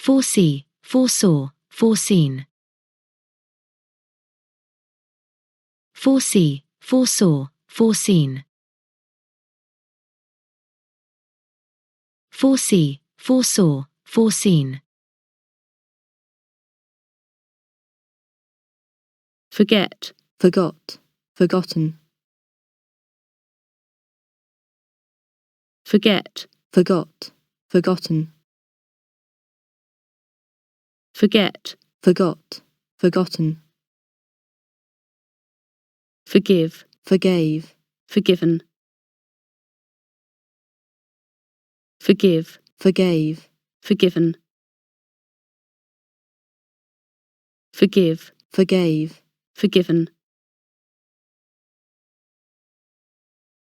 foresee, foresaw, foreseen. Foresee, foresaw, foreseen. Foresee, foresaw, foreseen. Forget, forgot, forgotten. Forget, forgot, forgotten. Forget, forgot, forgotten. Forgive, forgave, forgiven. Forgive, forgave, forgiven. Forgive, forgave, forgiven.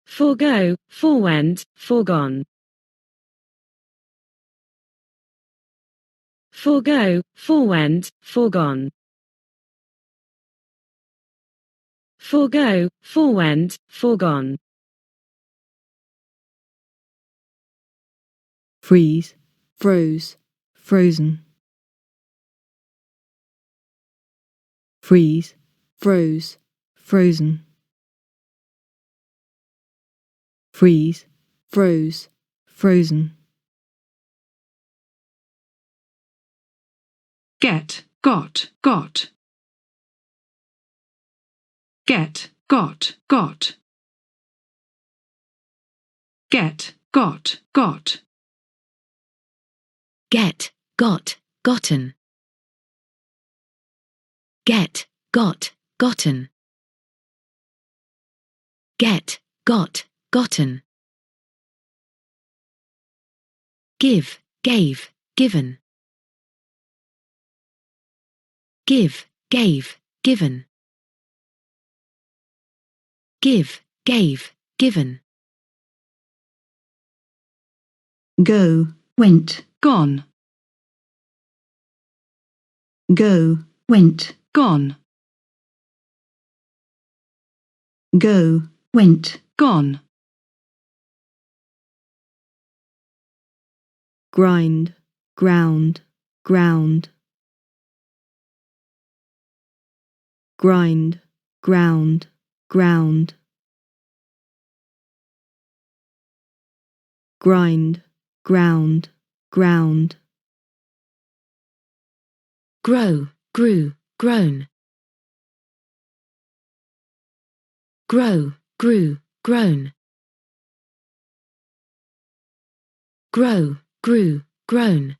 Forego, forewent, foregone. Forego, forewent, foregone. Forego, forewent, foregone. Freeze, froze, frozen. Freeze, froze, frozen. Freeze, froze, frozen. Get, got, got. Get, got, got. Get, got, got. Get, got, gotten. Get, got, gotten. Get, got, gotten. Give, gave, given. Give, gave, given. Give, gave, given. Go, went, Gone, go, went, gone, go, went, gone. Grind, ground, ground. Grind, ground, ground. Grind, ground, ground. Grow, grew, grown. Grow, grew, grown. Grow, grew, grown.